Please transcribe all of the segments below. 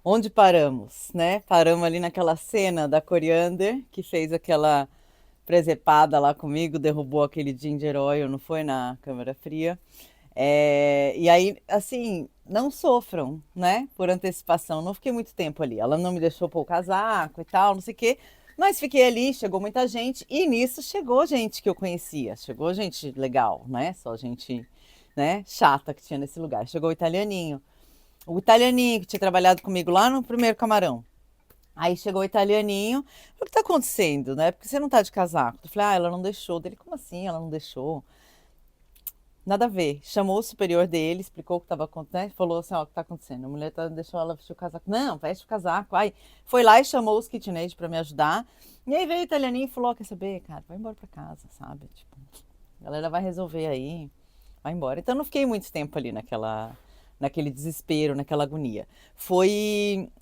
Onde paramos, né? Paramos ali naquela cena da Coriander, que fez aquela presepada lá comigo, derrubou aquele ginger oil, não foi, na câmara fria. E aí, assim, não sofram, né? Por antecipação. Não fiquei muito tempo ali. Ela não me deixou pôr o casaco e tal, não sei o quê. Mas fiquei ali, chegou muita gente. E nisso chegou gente que eu conhecia. Chegou gente legal, né? Só gente, né, chata que tinha nesse lugar. Chegou o italianinho. O italianinho que tinha trabalhado comigo lá no primeiro camarão. Aí chegou o italianinho. Falei, o que tá acontecendo, né? Porque você não tá de casaco. Eu falei, ela não deixou. Dele, como assim? Ela não deixou? Nada a ver. Chamou o superior dele, explicou o que estava acontecendo, falou assim, ó, o que está acontecendo? A mulher deixou ela vestir o casaco. Não, veste o casaco. Aí foi lá e chamou os KitchenAid para me ajudar. E aí veio o italianinho e falou, ó, quer saber, cara, vai embora para casa, sabe? Tipo, a galera vai resolver aí, vai embora. Então não fiquei muito tempo ali naquele desespero, naquela agonia.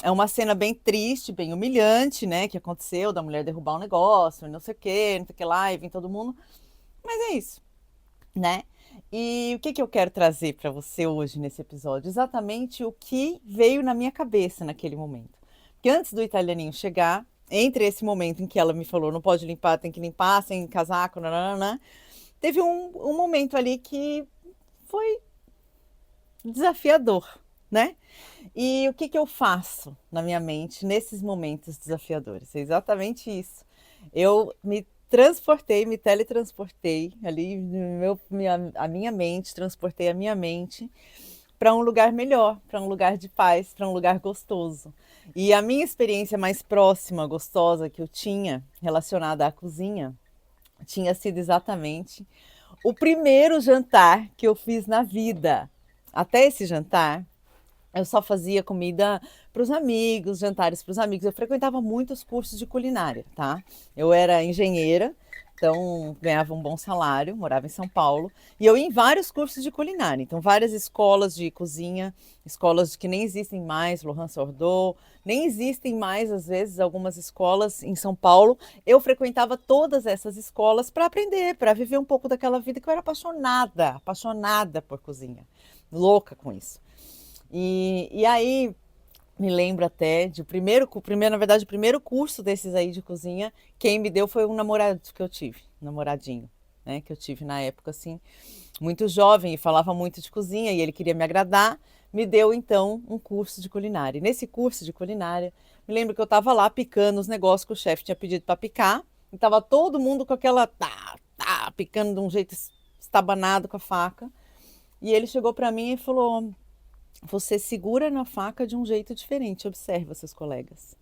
É uma cena bem triste, bem humilhante, né, que aconteceu, da mulher derrubar um negócio, não sei o quê, não sei o que lá, e vem todo mundo. Mas é isso, né? E o que eu quero trazer para você hoje nesse episódio? Exatamente o que veio na minha cabeça naquele momento. Porque antes do italianinho chegar, entre esse momento em que ela me falou não pode limpar, tem que limpar, sem casaco, nananã, teve um momento ali que foi desafiador, né? E o que eu faço na minha mente nesses momentos desafiadores? É exatamente isso. Eu me transportei, me teletransportei ali, a minha mente, transportei a minha mente para um lugar melhor, para um lugar de paz, para um lugar gostoso. E a minha experiência mais próxima, gostosa que eu tinha relacionada à cozinha, tinha sido exatamente o primeiro jantar que eu fiz na vida. Até esse jantar, eu só fazia comida para os amigos, jantares para os amigos. Eu frequentava muitos cursos de culinária, tá? Eu era engenheira, então ganhava um bom salário, morava em São Paulo, e eu ia em vários cursos de culinária. Então, várias escolas de cozinha, escolas que nem existem mais, Laurent Sordot, nem existem mais, às vezes, algumas escolas em São Paulo. Eu frequentava todas essas escolas para aprender, para viver um pouco daquela vida que eu era apaixonada, apaixonada por cozinha, louca com isso. E aí me lembro até de na verdade, o primeiro curso desses aí de cozinha, quem me deu foi um namorado que eu tive, um namoradinho, né, que eu tive na época, assim, muito jovem e falava muito de cozinha e ele queria me agradar, me deu então um curso de culinária. E nesse curso de culinária, me lembro que eu estava lá picando os negócios que o chefe tinha pedido para picar, e tava todo mundo com aquela picando de um jeito estabanado com a faca. E ele chegou para mim e falou: você segura na faca de um jeito diferente, observa seus colegas.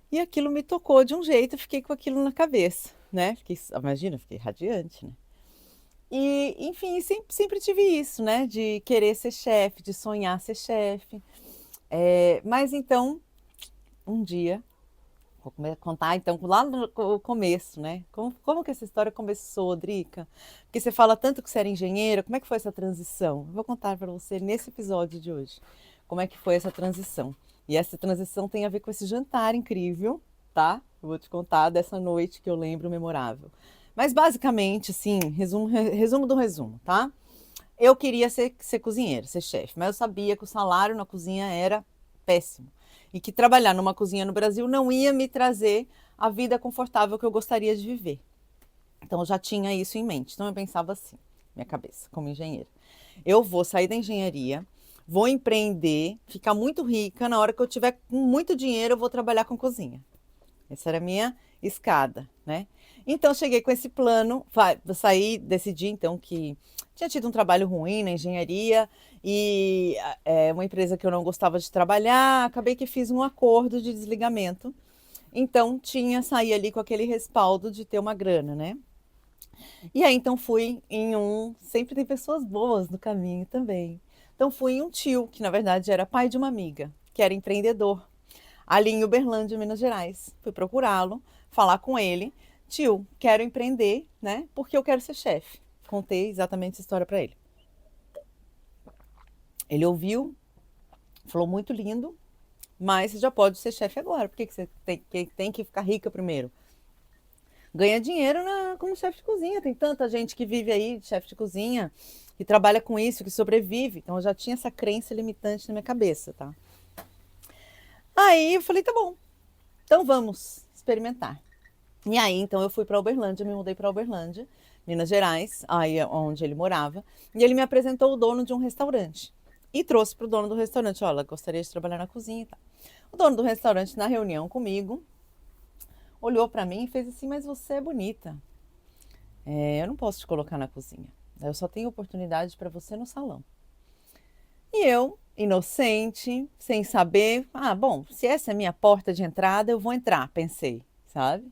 E aquilo me tocou de um jeito, fiquei com aquilo na cabeça, né? Imagina, fiquei radiante, né? E, enfim, sempre tive isso, né? De querer ser chefe, de sonhar ser chefe. Mas então, um dia, vou contar então lá no começo, né? Como que essa história começou, Drica? Porque você fala tanto que você era engenheira, como é que foi essa transição? Eu vou contar para você nesse episódio de hoje como é que foi essa transição. E essa transição tem a ver com esse jantar incrível, tá? Eu vou te contar dessa noite que eu lembro memorável. Mas basicamente, assim, resumo do resumo, tá? Eu queria ser cozinheira, ser chefe, mas eu sabia que o salário na cozinha era péssimo e que trabalhar numa cozinha no Brasil não ia me trazer a vida confortável que eu gostaria de viver. Então eu já tinha isso em mente. Então eu pensava assim, minha cabeça, como engenheira. Eu vou sair da engenharia, vou empreender, ficar muito rica. Na hora que eu tiver com muito dinheiro, eu vou trabalhar com cozinha. Essa era a minha escada, né? Então cheguei com esse plano, saí, decidi então que tinha tido um trabalho ruim na engenharia e uma empresa que eu não gostava de trabalhar, acabei que fiz um acordo de desligamento. Então saí ali com aquele respaldo de ter uma grana, né? E aí então sempre tem pessoas boas no caminho também. Então fui em um tio, que na verdade era pai de uma amiga, que era empreendedor ali em Uberlândia, Minas Gerais. Fui procurá-lo, falar com ele. Tio, quero empreender, né? Porque eu quero ser chefe. Contei exatamente essa história para ele. Ele ouviu, falou muito lindo, mas você já pode ser chefe agora. Por que você tem que ficar rica primeiro? Ganha dinheiro como chefe de cozinha. Tem tanta gente que vive aí de chefe de cozinha, que trabalha com isso, que sobrevive. Então eu já tinha essa crença limitante na minha cabeça, tá? Aí eu falei, tá bom, então vamos experimentar. E aí, então, eu fui para Uberlândia, me mudei para Uberlândia, Minas Gerais, aí onde ele morava, e ele me apresentou o dono de um restaurante. E trouxe para o dono do restaurante, olha, gostaria de trabalhar na cozinha e tal. O dono do restaurante, na reunião comigo, olhou para mim e fez assim, mas você é bonita. Eu não posso te colocar na cozinha. Eu só tenho oportunidade para você no salão. E eu, inocente, sem saber, bom, se essa é a minha porta de entrada, eu vou entrar, pensei, sabe?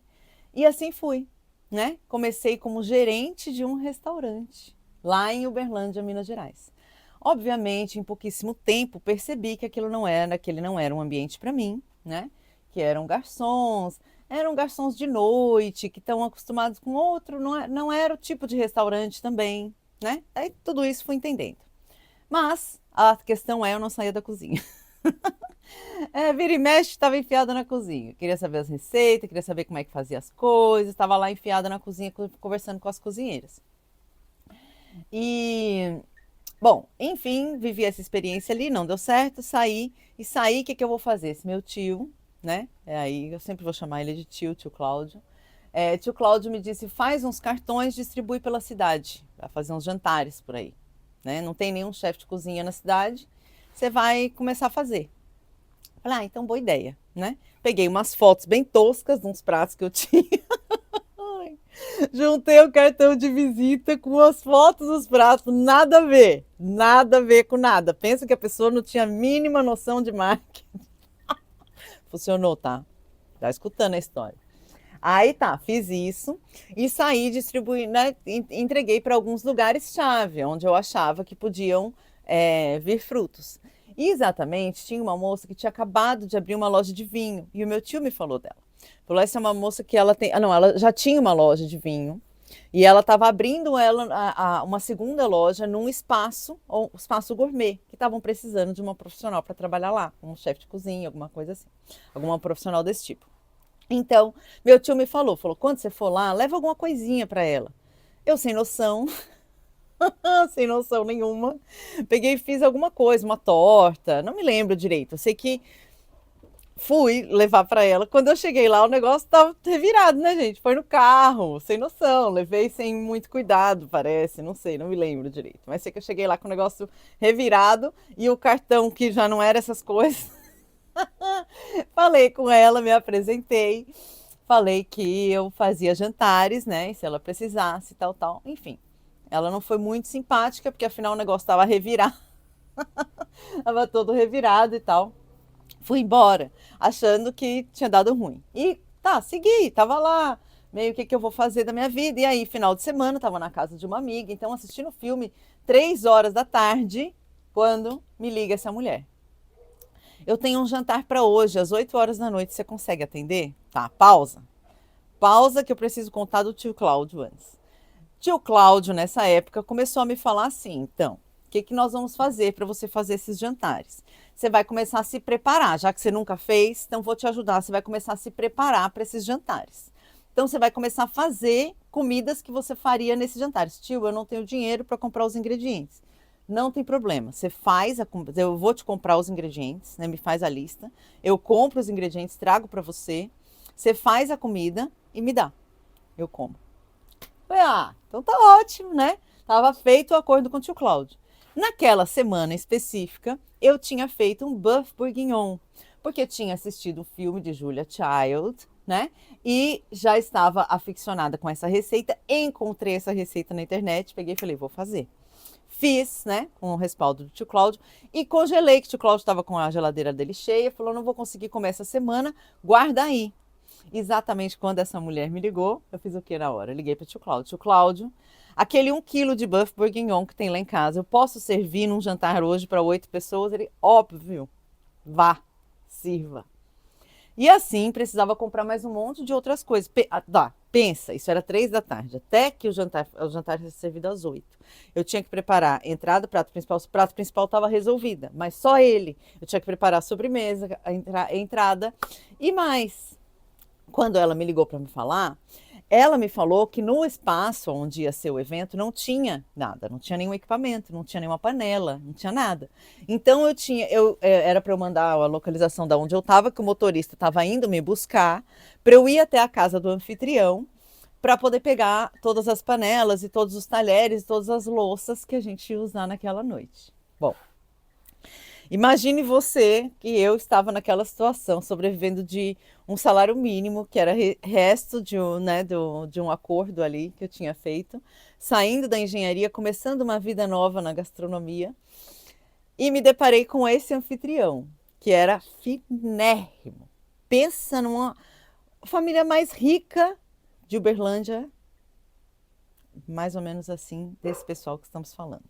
E assim fui, né? Comecei como gerente de um restaurante, lá em Uberlândia, Minas Gerais. Obviamente, em pouquíssimo tempo, percebi que aquele não era um ambiente para mim, né? Que eram garçons de noite, que estão acostumados com outro, não era o tipo de restaurante também, né? Aí tudo isso fui entendendo. Mas a questão é, eu não saía da cozinha. Vira e mexe, estava enfiada na cozinha. Queria saber as receitas, queria saber como é que fazia as coisas. Estava lá enfiada na cozinha, conversando com as cozinheiras. E, bom, enfim, vivi essa experiência ali, não deu certo, saí. E saí, o que eu vou fazer? Esse meu tio, né? Aí eu sempre vou chamar ele de tio Cláudio. Tio Cláudio me disse, faz uns cartões, distribui pela cidade, para fazer uns jantares por aí. Né? Não tem nenhum chefe de cozinha na cidade, você vai começar a fazer. Falei, então boa ideia, né? Peguei umas fotos bem toscas de uns pratos que eu tinha. Juntei o cartão de visita com as fotos dos pratos, nada a ver com nada. Pensa que a pessoa não tinha a mínima noção de marketing. Funcionou, tá? Tá escutando a história. Aí tá, fiz isso e saí distribuindo, né, entreguei para alguns lugares-chave, onde eu achava que podiam vir frutos. E exatamente, tinha uma moça que tinha acabado de abrir uma loja de vinho, e o meu tio me falou dela. Falou, essa é uma moça que ela tem... não, ela já tinha uma loja de vinho, e ela estava abrindo uma segunda loja num espaço, um espaço gourmet, que estavam precisando de uma profissional para trabalhar lá, um chefe de cozinha, alguma coisa assim, alguma profissional desse tipo. Então, meu tio me falou, quando você for lá, leva alguma coisinha para ela. Eu sem noção, sem noção nenhuma, peguei e fiz alguma coisa, uma torta, não me lembro direito. Eu sei que fui levar para ela. Quando eu cheguei lá, o negócio estava revirado, né, gente? Foi no carro, sem noção, levei sem muito cuidado, parece, não sei, não me lembro direito. Mas sei que eu cheguei lá com o negócio revirado e o cartão que já não era essas coisas. Falei com ela, me apresentei, falei que eu fazia jantares, né? E se ela precisasse, tal. Enfim, ela não foi muito simpática, porque afinal o negócio estava revirado, estava todo revirado e tal. Fui embora, achando que tinha dado ruim. E tá, segui, tava lá, meio que eu vou fazer da minha vida. E aí, final de semana, tava na casa de uma amiga, então assistindo o filme, 3 horas da tarde, quando me liga essa mulher. Eu tenho um jantar para hoje, às 8 horas da noite, você consegue atender? Tá, pausa. Pausa que eu preciso contar do tio Cláudio antes. Tio Cláudio, nessa época, começou a me falar assim, então, o que nós vamos fazer para você fazer esses jantares? Você vai começar a se preparar, já que você nunca fez, então vou te ajudar, você vai começar a se preparar para esses jantares. Então você vai começar a fazer comidas que você faria nesses jantares. Tio, eu não tenho dinheiro para comprar os ingredientes. Não tem problema, você faz, eu vou te comprar os ingredientes, né? Me faz a lista, eu compro os ingredientes, trago para você, você faz a comida e me dá, eu como. Falei, então tá ótimo, né? Tava feito o acordo com o tio Cláudio. Naquela semana específica, eu tinha feito um Bœuf Bourguignon, porque tinha assistido o filme de Julia Child, né? E já estava aficionada com essa receita, encontrei essa receita na internet, peguei e falei, vou fazer. Fiz, né, com o respaldo do tio Cláudio e congelei, que o tio Cláudio estava com a geladeira dele cheia, falou, não vou conseguir comer essa semana, guarda aí. Exatamente quando essa mulher me ligou, eu fiz o que na hora? Eu liguei para o tio Cláudio. Tio Cláudio, aquele 1 quilo de Bœuf Bourguignon que tem lá em casa, eu posso servir num jantar hoje para 8 pessoas? Ele, óbvio, vá, sirva. E assim, precisava comprar mais um monte de outras coisas. Pensa, isso era 3 da tarde, até que o jantar fosse servido às 8. Eu tinha que preparar entrada, prato principal. O prato principal estava resolvida, mas só ele. Eu tinha que preparar a sobremesa, a entrada e mais. Quando ela me ligou para me falar, ela me falou que no espaço onde ia ser o evento não tinha nada, não tinha nenhum equipamento, não tinha nenhuma panela, não tinha nada. Então era para eu mandar a localização da onde eu estava, que o motorista estava indo me buscar, para eu ir até a casa do anfitrião, para poder pegar todas as panelas e todos os talheres, todas as louças que a gente ia usar naquela noite. Bom, imagine você que eu estava naquela situação, sobrevivendo de um salário mínimo, que era resto de um acordo ali que eu tinha feito, saindo da engenharia, começando uma vida nova na gastronomia, e me deparei com esse anfitrião, que era finérrimo. Pensa numa família mais rica de Uberlândia, mais ou menos assim, desse pessoal que estamos falando.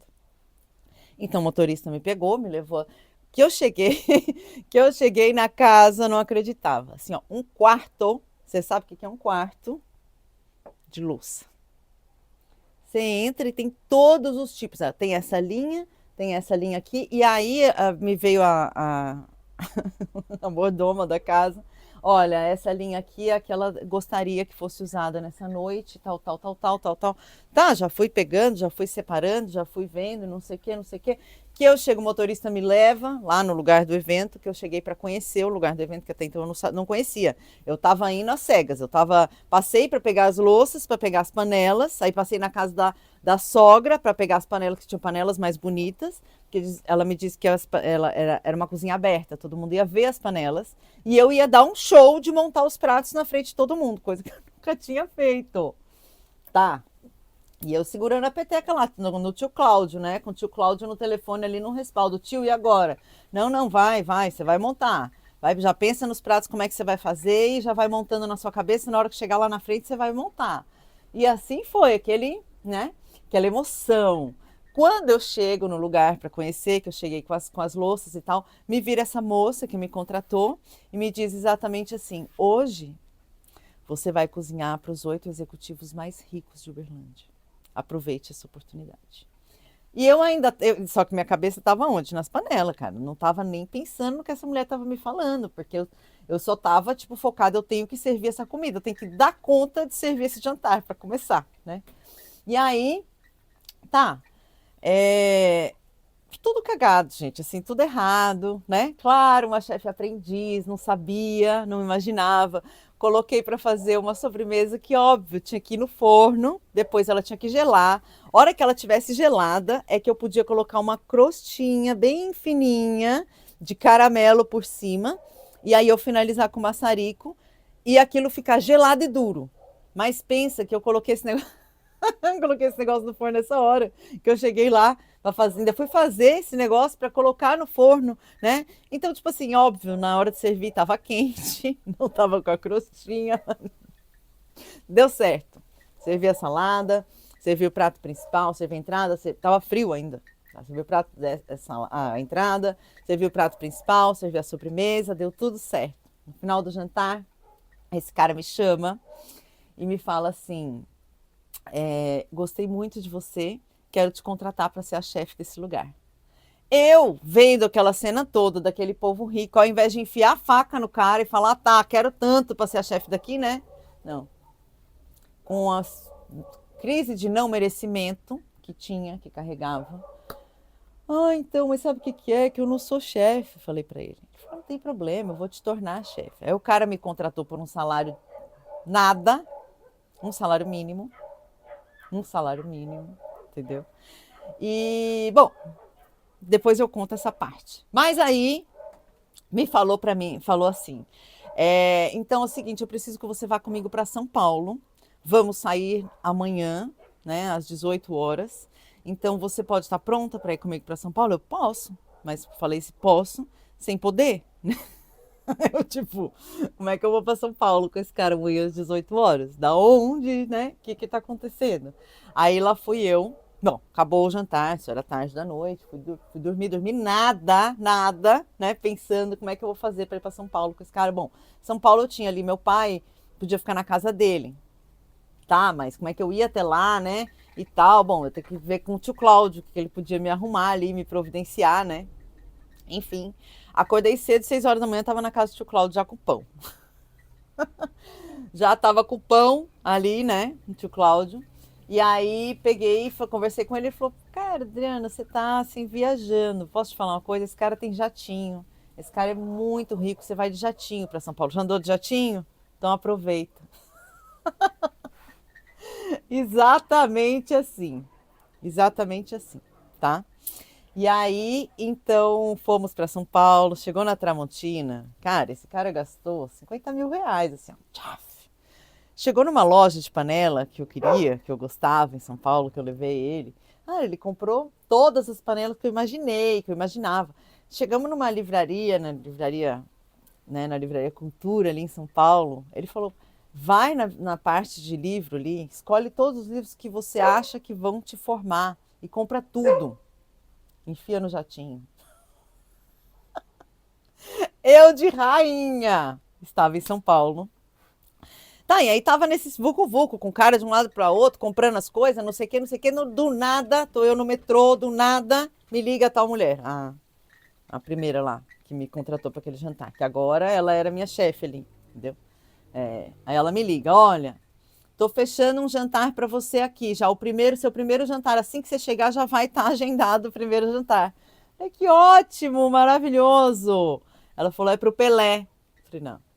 Então o motorista me pegou, me levou. Que eu cheguei, que eu cheguei na casa, não acreditava. Assim, ó, um quarto. Você sabe o que é um quarto de louça? Você entra e tem todos os tipos. Tem essa linha aqui. E aí me veio a mordoma da casa. Olha, essa linha aqui é a que ela gostaria que fosse usada nessa noite, tal. Tá, já fui pegando, já fui separando, já fui vendo, não sei o que, não sei o que. Que eu chego, o motorista me leva lá no lugar do evento, que eu cheguei para conhecer o lugar do evento, que até então eu não conhecia. Eu estava indo às cegas, passei para pegar as louças, para pegar as panelas, aí passei na casa da sogra para pegar as panelas, que tinham panelas mais bonitas, que ela me disse que era uma cozinha aberta, todo mundo ia ver as panelas, e eu ia dar um show de montar os pratos na frente de todo mundo, coisa que eu nunca tinha feito. Tá. E eu segurando a peteca lá, no tio Cláudio, né? Com o tio Cláudio no telefone ali no respaldo. Tio, e agora? Não, vai, você vai montar. Já pensa nos pratos, como é que você vai fazer e já vai montando na sua cabeça. Na hora que chegar lá na frente, você vai montar. E assim foi, aquela emoção. Quando eu chego no lugar para conhecer, que eu cheguei com as louças e tal, me vira essa moça que me contratou e me diz exatamente assim: hoje você vai cozinhar para os 8 executivos mais ricos de Uberlândia. Aproveite essa oportunidade. E só que minha cabeça estava onde? Nas panelas, cara. Não estava nem pensando no que essa mulher estava me falando, porque eu só estava, tipo, focada, eu tenho que servir essa comida, eu tenho que dar conta de servir esse jantar para começar, né? E aí, tá. Tudo cagado, gente, assim, tudo errado, né? Claro, uma chefe aprendiz, não sabia, não imaginava. Coloquei para fazer uma sobremesa que, óbvio, tinha que ir no forno, depois ela tinha que gelar. A hora que ela tivesse gelada, é que eu podia colocar uma crostinha bem fininha de caramelo por cima, e aí eu finalizar com maçarico e aquilo ficar gelado e duro. Mas pensa que eu coloquei esse negócio, coloquei esse negócio no forno nessa hora, que eu cheguei lá para fazer, ainda fui fazer esse negócio para colocar no forno, né? Então, tipo assim, óbvio, na hora de servir tava quente, não tava com a crostinha. Deu certo. Servi a salada, servi o prato principal, servi a entrada, tava frio ainda. Servi o prato, a entrada, servi o prato principal, servi a sobremesa, deu tudo certo. No final do jantar, esse cara me chama e me fala assim: gostei muito de você, quero te contratar para ser a chefe desse lugar. Eu, vendo aquela cena toda daquele povo rico, ao invés de enfiar a faca no cara e falar, tá, quero tanto para ser a chefe daqui, né? Não. Com a crise de não merecimento que carregava. Então, mas sabe o que é? Que eu não sou chefe, falei para ele. Ele falou, não tem problema, eu vou te tornar chefe. Aí o cara me contratou por um salário nada, um salário mínimo, entendeu? E, bom, depois eu conto essa parte. Mas aí falou assim: então é o seguinte, eu preciso que você vá comigo para São Paulo. Vamos sair amanhã, né, às 18 horas. Então você pode estar pronta para ir comigo para São Paulo? Eu posso, mas falei se posso, sem poder. Eu, tipo, como é que eu vou para São Paulo com esse cara amanhã às 18 horas? Da onde, né? O que tá acontecendo? Aí lá fui eu. Bom, acabou o jantar, isso era tarde da noite, fui dormir nada, né? Pensando como é que eu vou fazer para ir para São Paulo com esse cara. Bom, São Paulo eu tinha ali meu pai, podia ficar na casa dele, tá? Mas como é que eu ia até lá, né? E tal, bom, eu tenho que ver com o tio Cláudio, que ele podia me arrumar ali, me providenciar, né? Enfim, acordei cedo, 6 horas da manhã, tava na casa do tio Cláudio já com pão. já tava com o pão ali, né, o tio Cláudio. E aí peguei, conversei com ele e falou: Cara, Adriana, você tá assim viajando. Posso te falar uma coisa? Esse cara tem jatinho. Esse cara é muito rico. Você vai de jatinho para São Paulo. Já andou de jatinho? Então aproveita. Exatamente assim. Exatamente assim, tá? E aí, então, fomos para São Paulo, chegou na Tramontina. Cara, esse cara gastou 50 mil reais, assim, ó. Tchaf. Chegou numa loja de panela que eu queria, que eu gostava em São Paulo, que eu levei ele. Ah, ele comprou todas as panelas que eu imaginei, que eu imaginava. Chegamos numa livraria, né, na livraria Cultura ali em São Paulo. Ele falou: vai na parte de livro ali, escolhe todos os livros que você acha que vão te formar e compra tudo. Enfia no jatinho. Eu de rainha estava em São Paulo. Tá, e aí tava nesses vucu-vucu, com cara de um lado para outro, comprando as coisas, não sei o que, não sei o que. Do nada, tô eu no metrô, do nada, me liga a tal mulher. A primeira lá, que me contratou para aquele jantar. Que agora ela era minha chefe ali, entendeu? Aí ela me liga: Olha, tô fechando um jantar para você aqui. Já seu primeiro jantar. Assim que você chegar, já vai estar agendado o primeiro jantar. Que ótimo, maravilhoso. Ela falou: É pro Pelé. Eu falei: Não.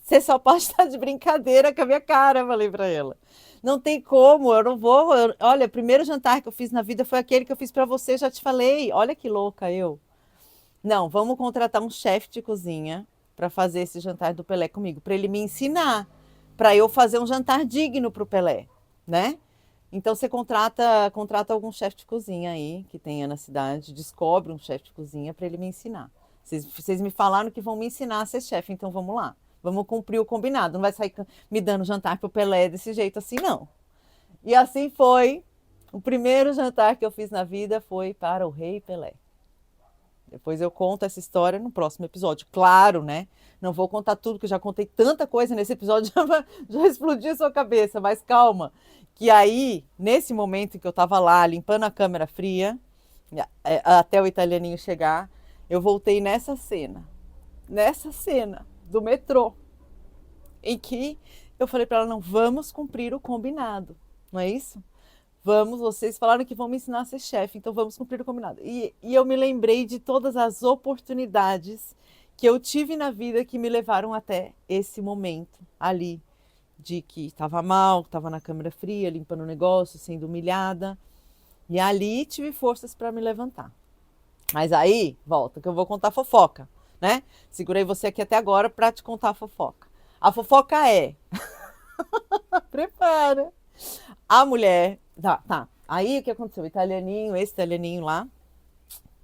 Você só pode estar de brincadeira com a minha cara, eu falei pra ela. Não tem como, eu não vou. Olha, o primeiro jantar que eu fiz na vida foi aquele que eu fiz pra você, já te falei. Olha que louca eu. Não, vamos contratar um chefe de cozinha pra fazer esse jantar do Pelé comigo, pra ele me ensinar, pra eu fazer um jantar digno pro Pelé, né? Então você contrata algum chefe de cozinha aí que tenha na cidade, descobre um chefe de cozinha pra ele me ensinar. Vocês me falaram que vão me ensinar a ser chefe, então vamos lá. Vamos cumprir o combinado. Não vai sair me dando jantar pro Pelé desse jeito assim, não. E assim foi. O primeiro jantar que eu fiz na vida foi para o Rei Pelé. Depois eu conto essa história no próximo episódio. Claro, né? Não vou contar tudo, que eu já contei tanta coisa nesse episódio, já explodiu a sua cabeça, mas calma. Que aí, nesse momento em que eu tava lá limpando a câmera fria, até o italianinho chegar, eu voltei nessa cena do metrô, em que eu falei para ela: não, vamos cumprir o combinado, não é isso? Vamos, vocês falaram que vão me ensinar a ser chefe, então vamos cumprir o combinado. E eu me lembrei de todas as oportunidades que eu tive na vida que me levaram até esse momento ali, de que estava mal, estava na câmera fria, limpando o negócio, sendo humilhada. E ali tive forças para me levantar. Mas aí, volta, que eu vou contar a fofoca, né? Segurei você aqui até agora para te contar a fofoca. A fofoca é. Prepara! A mulher. Tá. Aí o que aconteceu? Esse italianinho lá,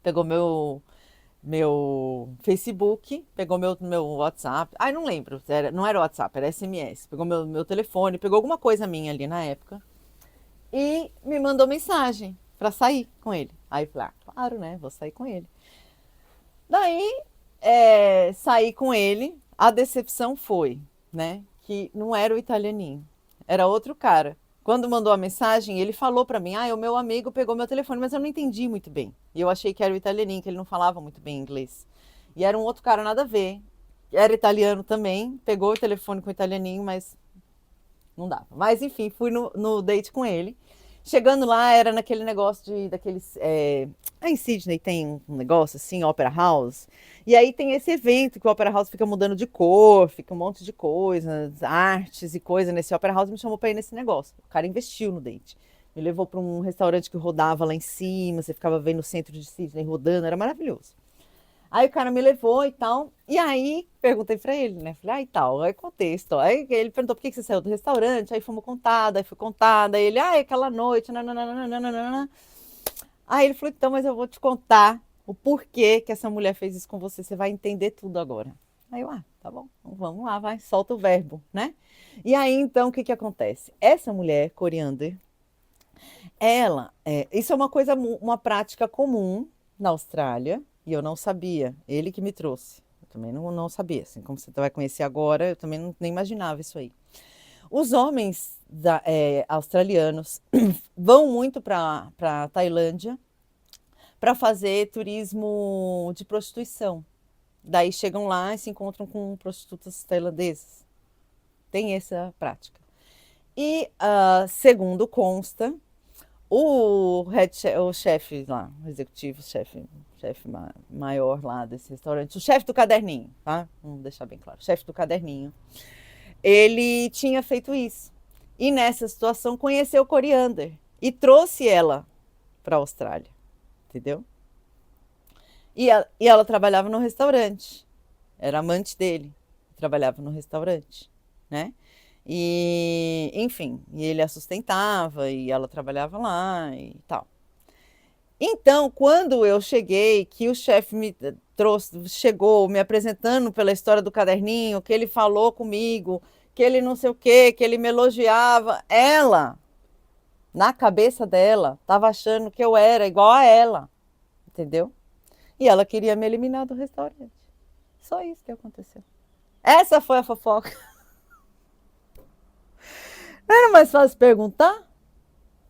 pegou meu Facebook, pegou meu WhatsApp. Ai, não lembro. Não era WhatsApp, era SMS. Pegou meu telefone, pegou alguma coisa minha ali na época. E me mandou mensagem pra sair com ele. Aí eu falei: claro, né? Vou sair com ele. Daí, saí com ele. A decepção foi, né? Que não era o italianinho, era outro cara. Quando mandou a mensagem, ele falou pra mim: o meu amigo pegou meu telefone, mas eu não entendi muito bem. E eu achei que era o italianinho, que ele não falava muito bem inglês. E era um outro cara, nada a ver. Era italiano também, pegou o telefone com o italianinho, mas não dava. Mas enfim, fui no date com ele. Chegando lá, era naquele negócio daqueles. Em Sydney tem um negócio assim, Opera House. E aí tem esse evento que o Opera House fica mudando de cor, fica um monte de coisas, artes e coisa nesse Opera House. Me chamou pra ir nesse negócio. O cara investiu no date. Me levou pra um restaurante que rodava lá em cima, você ficava vendo o centro de Sydney rodando, era maravilhoso. Aí o cara me levou e tal. E aí perguntei pra ele, né? Falei: e tal. Aí contei a história. Aí ele perguntou: por que você saiu do restaurante? Aí fomos contada, aí fui contada. Aí ele: aquela noite, nananana. Aí ele falou: então, mas eu vou te contar o porquê que essa mulher fez isso com você. Você vai entender tudo agora. Aí eu: tá bom, então vamos lá, vai, solta o verbo, né? E aí então o que que acontece? Essa mulher, Coriander, isso é uma coisa, uma prática comum na Austrália, e eu não sabia. Ele que me trouxe. Eu também não sabia. Assim, como você vai conhecer agora, eu também nem imaginava isso aí. Os homens australianos vão muito para a Tailândia para fazer turismo de prostituição. Daí chegam lá e se encontram com prostitutas tailandesas. tem essa prática. E, segundo consta, o chefe lá, o executivo, chefe maior lá desse restaurante, o chefe do caderninho, tá? Vamos deixar bem claro, o chefe do caderninho, ele tinha feito isso. E nessa situação conheceu Coriander e trouxe ela para a Austrália, entendeu? E ela trabalhava no restaurante, era amante dele, trabalhava no restaurante, né? E, enfim, e ele a sustentava e ela trabalhava lá e tal. Então, quando eu cheguei, que o chefe me trouxe, chegou me apresentando pela história do caderninho, que ele falou comigo, que ele não sei o quê, que ele me elogiava, ela, na cabeça dela, estava achando que eu era igual a ela, entendeu? E ela queria me eliminar do restaurante. Só isso que aconteceu. Essa foi a fofoca. Não era mais fácil perguntar,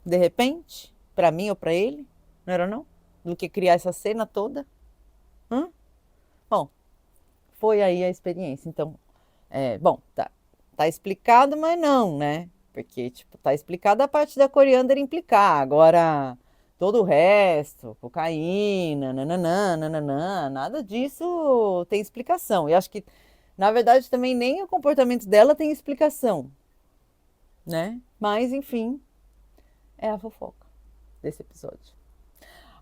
de repente, para mim ou para ele? Não era não? Do que criar essa cena toda? Bom, foi aí a experiência. Então, bom, tá explicado, mas não, né? Porque, tipo, tá explicada a parte da coriander implicar. Agora, todo o resto, cocaína, nananã, nananã, nada disso tem explicação. E acho que, na verdade, também nem o comportamento dela tem explicação, né? Mas, enfim, é a fofoca desse episódio.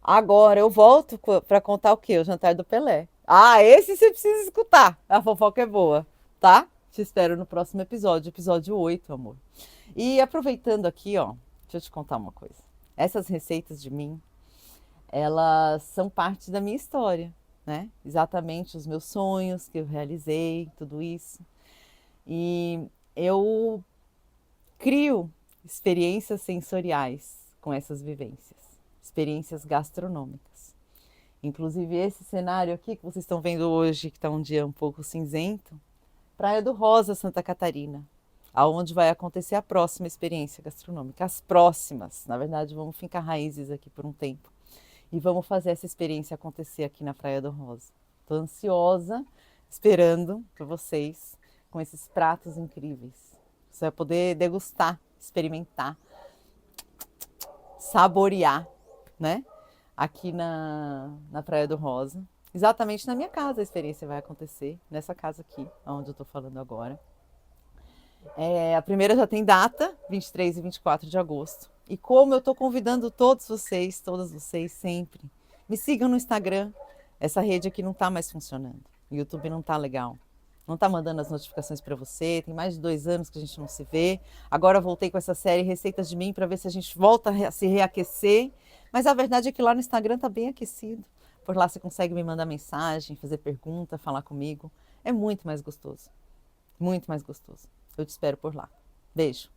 Agora eu volto para contar o quê? O jantar do Pelé. Ah, esse você precisa escutar. A fofoca é boa, tá? Te espero no próximo episódio, episódio 8, amor. E aproveitando aqui, ó, deixa eu te contar uma coisa. Essas receitas de mim, elas são parte da minha história, né? Exatamente os meus sonhos que eu realizei, tudo isso. E eu crio experiências sensoriais com essas vivências, experiências gastronômicas. Inclusive esse cenário aqui que vocês estão vendo hoje, que está um dia um pouco cinzento, Praia do Rosa, Santa Catarina, aonde vai acontecer a próxima experiência gastronômica. As próximas, na verdade, vamos fincar raízes aqui por um tempo e vamos fazer essa experiência acontecer aqui na Praia do Rosa. Estou ansiosa, esperando por vocês com esses pratos incríveis. Você vai poder degustar, experimentar, saborear, né? Aqui na Praia do Rosa. Exatamente na minha casa a experiência vai acontecer, nessa casa aqui, onde eu tô falando agora. A primeira já tem data, 23 e 24 de agosto. E como eu tô convidando todos vocês, todas vocês sempre, me sigam no Instagram. Essa rede aqui não tá mais funcionando. O YouTube não tá legal. Não tá mandando as notificações para você. Tem mais de 2 anos que a gente não se vê. Agora voltei com essa série Receitas de Mim para ver se a gente volta a se reaquecer. Mas a verdade é que lá no Instagram tá bem aquecido. Por lá você consegue me mandar mensagem, fazer pergunta, falar comigo. É muito mais gostoso. Muito mais gostoso. Eu te espero por lá. Beijo.